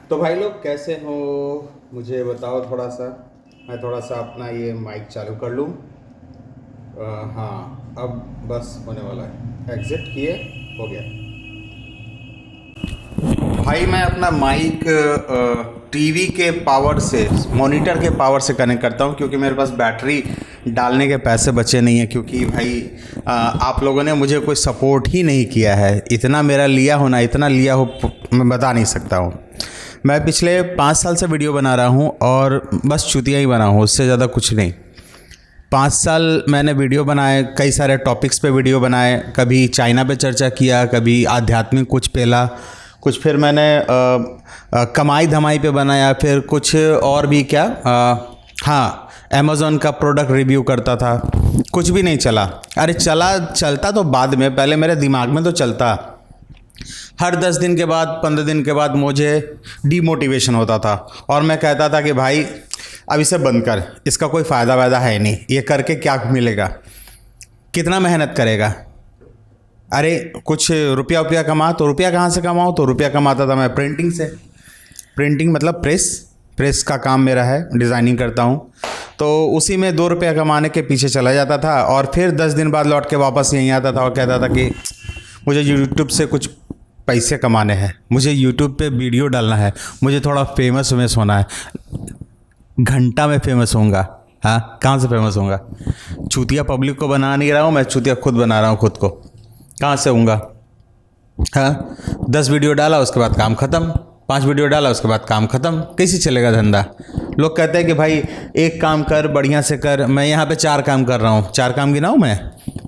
तो भाई लोग कैसे हो, मुझे बताओ थोड़ा सा। मैं थोड़ा सा अपना ये माइक चालू कर लूँ। हाँ, अब बस होने वाला है। एग्ज़िट किए, हो गया। भाई मैं अपना माइक टीवी के पावर से, मॉनिटर के पावर से कनेक्ट करता हूँ, क्योंकि मेरे पास बैटरी डालने के पैसे बचे नहीं हैं। क्योंकि भाई आप लोगों ने मुझे कोई सपोर्ट ही नहीं किया है। इतना मेरा लिया होना, इतना लिया हो मैं बता नहीं सकता हूँ। मैं पिछले 5 साल से वीडियो बना रहा हूँ और बस चुतिया ही बना हूँ, उससे ज़्यादा कुछ नहीं। 5 साल मैंने वीडियो बनाए, कई सारे टॉपिक्स पे वीडियो बनाए। कभी चाइना पे चर्चा किया, कभी आध्यात्मिक कुछ पेला, कुछ फिर मैंने कमाई धमाई पे बनाया, फिर कुछ और भी क्या, हाँ, अमेज़ॉन का प्रोडक्ट रिव्यू करता था। कुछ भी नहीं चला। अरे चलता तो बाद में, पहले मेरे दिमाग में तो चलता। हर 10 दिन के बाद, 15 दिन के बाद मुझे डीमोटिवेशन होता था और मैं कहता था कि भाई अब इसे बंद कर, इसका कोई फ़ायदा वायदा है नहीं, ये करके क्या मिलेगा, कितना मेहनत करेगा। अरे कुछ रुपया वुपया कमा, तो रुपया कहाँ से कमाऊँ, तो रुपया कमाता था मैं प्रिंटिंग से। प्रिंटिंग मतलब प्रेस का काम मेरा है, डिज़ाइनिंग करता हूँ। तो उसी में 2 रुपया कमाने के पीछे चला जाता था और फिर 10 दिन बाद लौट के वापस यहीं आता था और कहता था कि मुझे यूट्यूब से कुछ पैसे कमाने हैं, मुझे यूट्यूब पे वीडियो डालना है, मुझे थोड़ा फेमस होना है। घंटा में फेमस होऊंगा? हाँ, कहाँ से फेमस होऊंगा? चूतिया पब्लिक को बना नहीं रहा हूँ मैं, चूतिया खुद बना रहा हूँ खुद को। कहाँ से होऊंगा? हाँ, 10 वीडियो डाला उसके बाद काम ख़त्म, 5 वीडियो डाला उसके बाद काम ख़त्म। कैसे चलेगा धंधा? लोग कहते हैं कि भाई एक काम कर, बढ़िया से कर। मैं यहाँ पे 4 काम कर रहा हूँ। 4 काम गिनाऊँ मैं?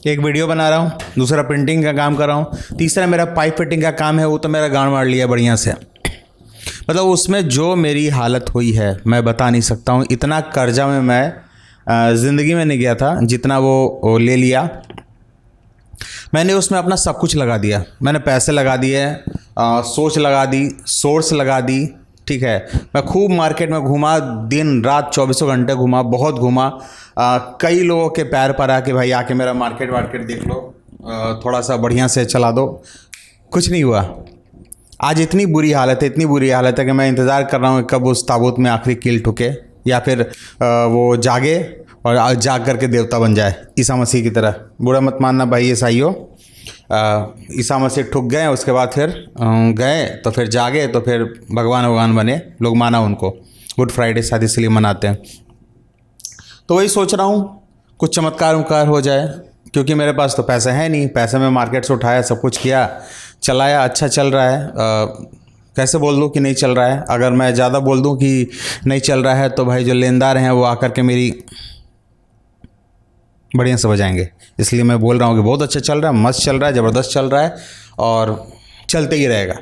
एक वीडियो बना रहा हूँ, दूसरा प्रिंटिंग का काम कर रहा हूँ, तीसरा मेरा पाइप फिटिंग का काम है, वो तो मेरा गांड मार लिया बढ़िया से। मतलब उसमें जो मेरी हालत हुई है मैं बता नहीं सकता हूँ। इतना कर्जा में मैं ज़िंदगी में नहीं गया था जितना वो ले लिया। मैंने उसमें अपना सब कुछ लगा दिया। मैंने पैसे लगा दिए, सोच लगा दी, सोर्स लगा दी, ठीक है। मैं खूब मार्केट में घूमा, दिन रात 24 घंटे घूमा, बहुत घूमा। कई लोगों के पैर पर आके भाई आके मेरा मार्केट वार्केट देख लो, थोड़ा सा बढ़िया से चला दो। कुछ नहीं हुआ। आज इतनी बुरी हालत है, इतनी बुरी हालत है कि मैं इंतज़ार कर रहा हूँ कब उस ताबूत में आखिरी कील ठुके या फिर वो जागे और जाग करके देवता बन जाए, ईसा मसीह की तरह। बुरा मत मानना भाई ईसाइयों, ईसा मसीह ठुक गए, उसके बाद फिर गए तो फिर जागे तो फिर भगवान बने, लोग माना उनको। गुड फ्राइडे शायद इसलिए मनाते हैं। तो वही सोच रहा हूँ कुछ चमत्कार उमकार हो जाए, क्योंकि मेरे पास तो पैसा है नहीं। पैसे मैं मार्केट से उठाया, सब कुछ किया, चलाया, अच्छा चल रहा है। कैसे बोल दूँ कि नहीं चल रहा है? अगर मैं ज़्यादा बोल दूँ कि नहीं चल रहा है तो भाई जो लेनदार हैं वो आकर के मेरी बढ़िया से बजाएंगे। इसलिए मैं बोल रहा हूँ कि बहुत अच्छा चल रहा है, मस्त चल रहा है, ज़बरदस्त चल रहा है और चलते ही रहेगा।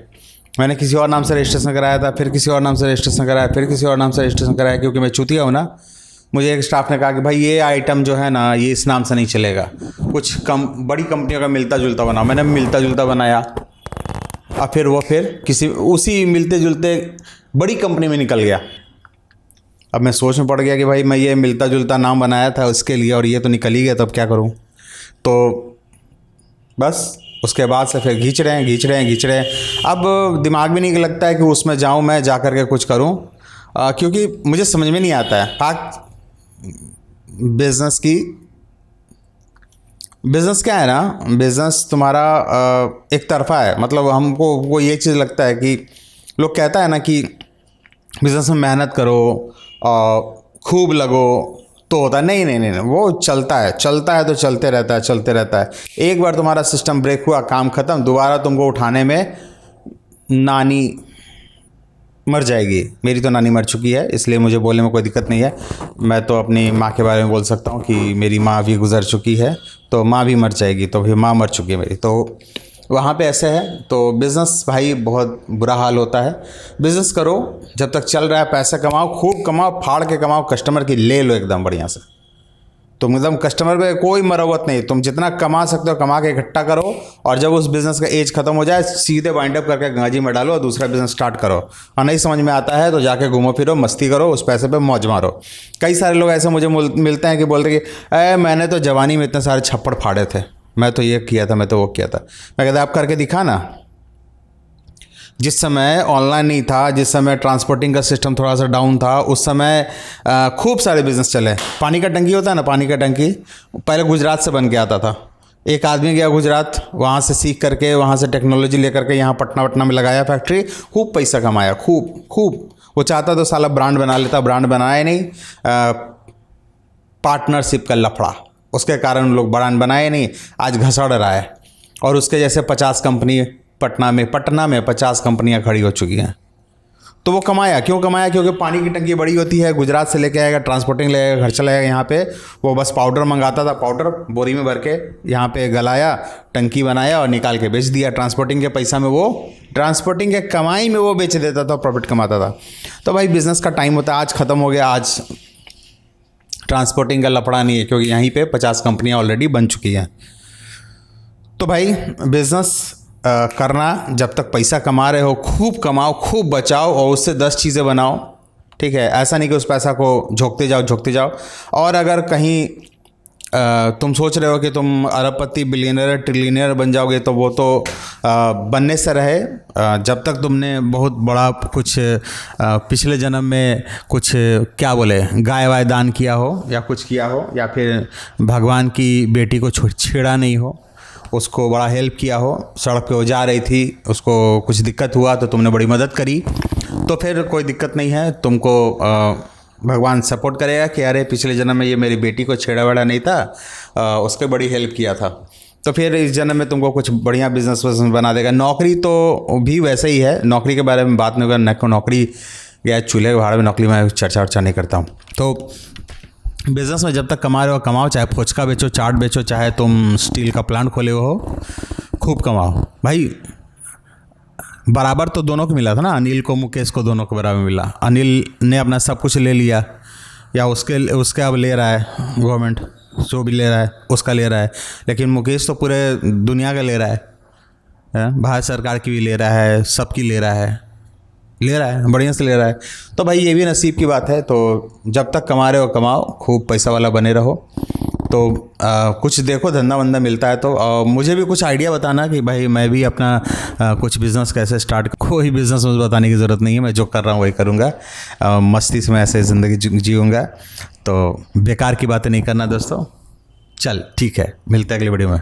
मैंने किसी और नाम से रजिस्ट्रेशन कराया था, फिर किसी और नाम से रजिस्ट्रेशन कराया, फिर किसी और नाम से रजिस्ट्रेशन कराया, क्योंकि मैं चूतिया हूँ ना। मुझे एक स्टाफ ने कहा कि भाई ये आइटम जो है ना, ये इस नाम से नहीं चलेगा, कुछ बड़ी कंपनियों का मिलता जुलता बनाओ। मैंने मिलता जुलता बनाया और फिर वो किसी उसी मिलते जुलते बड़ी कंपनी में निकल गया। अब मैं सोच में पड़ गया कि भाई मैं ये मिलता जुलता नाम बनाया था उसके लिए और ये तो निकल ही गया, तो अब क्या करूँ? तो बस उसके बाद से फिर खींच रहे हैं। अब दिमाग भी नहीं लगता है कि उसमें जाऊँ मैं, जा कर के कुछ करूँ, क्योंकि मुझे समझ में नहीं आता है। बिज़नेस क्या है ना, बिज़नेस तुम्हारा एक तरफा है। मतलब हमको वो ये चीज़ लगता है कि लोग कहता है ना कि बिज़नेस में मेहनत करो और खूब लगो तो होता है। नहीं, वो चलता है तो चलते रहता है। एक बार तुम्हारा सिस्टम ब्रेक हुआ, काम ख़त्म, दोबारा तुमको उठाने में नानी मर जाएगी। मेरी तो नानी मर चुकी है, इसलिए मुझे बोलने में कोई दिक्कत नहीं है। मैं तो अपनी माँ के बारे में बोल सकता हूँ कि मेरी माँ भी गुजर चुकी है, तो माँ भी मर जाएगी, तो फिर माँ मर चुकी है मेरी। तो वहाँ पे ऐसे है। तो बिज़नेस भाई बहुत बुरा हाल होता है। बिज़नेस करो, जब तक चल रहा है पैसा कमाओ, खूब कमाओ, फाड़ के कमाओ, कस्टमर की ले लो एकदम बढ़िया से। तुम एकदम कस्टमर पे कोई मरवत नहीं, तुम जितना कमा सकते हो कमा के इकट्ठा करो और जब उस बिज़नेस का एज खत्म हो जाए सीधे वाइंड अप करके गंगा जी में डालो और दूसरा बिज़नेस स्टार्ट करो। और नहीं समझ में आता है तो जाके घूमो फिरो, मस्ती करो, उस पैसे पे मौज मारो। कई सारे लोग ऐसे मुझे मिलते हैं कि बोलते कि मैंने तो जवानी में इतने सारे छप्पड़ फाड़े थे, मैं तो ये किया था, मैं तो वो किया था। मैं कहता आप करके दिखा ना। जिस समय ऑनलाइन नहीं था, जिस समय ट्रांसपोर्टिंग का सिस्टम थोड़ा सा डाउन था, उस समय खूब सारे बिजनेस चले। पानी का टंकी होता है ना, पानी का टंकी पहले गुजरात से बन के आता था। एक आदमी गया गुजरात, वहाँ से सीख करके, वहाँ से टेक्नोलॉजी लेकर के यहाँ पटना में लगाया फैक्ट्री, खूब पैसा कमाया, खूब। वो चाहता तो साला ब्रांड बना लेता, ब्रांड बनाया नहीं, पार्टनरशिप का लफड़ा, उसके कारण लोग ब्रांड बनाए नहीं, आज घसड़ रहा है। और उसके जैसे 50 कंपनी पटना में 50 कंपनियां खड़ी हो चुकी हैं। तो वो कमाया, क्यों कमाया? क्योंकि पानी की टंकी बड़ी होती है, गुजरात से लेके आएगा, ट्रांसपोर्टिंग ले आएगा, घर चलाएगा यहाँ पे। वो बस पाउडर मंगाता था, पाउडर बोरी में भर के यहाँ पे गलाया, टंकी बनाया और निकाल के बेच दिया। ट्रांसपोर्टिंग के पैसा में वो, ट्रांसपोर्टिंग के कमाई में वो बेच देता था, प्रॉफिट कमाता था। तो भाई बिज़नेस का टाइम होता है, आज ख़त्म हो गया। आज ट्रांसपोर्टिंग का लफड़ा नहीं है, क्योंकि यहीं पे 50 कंपनियाँ ऑलरेडी बन चुकी हैं। तो भाई बिज़नेस करना, जब तक पैसा कमा रहे हो खूब कमाओ, खूब बचाओ और उससे 10 चीज़ें बनाओ, ठीक है? ऐसा नहीं कि उस पैसा को झोंकते जाओ। और अगर कहीं तुम सोच रहे हो कि तुम अरबपति, बिलियनर, ट्रिलियनर बन जाओगे, तो वो तो बनने से रहे। जब तक तुमने बहुत बड़ा कुछ पिछले जन्म में कुछ क्या बोले, गाय वाय दान किया हो या कुछ किया हो, या फिर भगवान की बेटी को छेड़ा नहीं हो, उसको बड़ा हेल्प किया हो, सड़क पे वो जा रही थी, उसको कुछ दिक्कत हुआ तो तुमने बड़ी मदद करी, तो फिर कोई दिक्कत नहीं है। तुमको भगवान सपोर्ट करेगा कि अरे पिछले जन्म में ये मेरी बेटी को छेड़ा वेड़ा नहीं था, उसके बड़ी हेल्प किया था। तो फिर इस जन्म में तुमको कुछ बढ़िया बिजनेस बना देगा। नौकरी तो भी वैसे ही है, नौकरी के बारे में बात नहीं होगा, नौकरी या चूल्हे के भाड़े में नौकरी में चर्चा नहीं करता हूँ। तो बिज़नेस में जब तक कमा रहे हो कमाओ, चाहे फुचका बेचो, चाट बेचो, चाहे तुम स्टील का प्लांट खोले हो, खूब कमाओ भाई। बराबर तो दोनों को मिला था ना, अनिल को, मुकेश को, दोनों को बराबर मिला। अनिल ने अपना सब कुछ ले लिया, या उसके अब ले रहा है गवर्नमेंट, जो भी ले रहा है उसका ले रहा है, लेकिन मुकेश तो पूरे दुनिया का ले रहा है, भारत सरकार की भी ले रहा है, सबकी ले रहा है, बढ़िया से ले रहा है। तो भाई ये भी नसीब की बात है। तो जब तक कमा रहे हो कमाओ, खूब पैसा वाला बने रहो। तो कुछ देखो, धंधा वंदा मिलता है तो मुझे भी कुछ आइडिया बताना कि भाई मैं भी अपना कुछ बिज़नेस कैसे स्टार्ट। कोई बिज़नेस मुझे बताने की ज़रूरत नहीं है, मैं जो कर रहा हूँ वही करूँगा, मस्ती से मैं ऐसे ज़िंदगी जीऊँगा। तो बेकार की बातें नहीं करना दोस्तों। चल ठीक है, मिलते हैं अगली वीडियो में।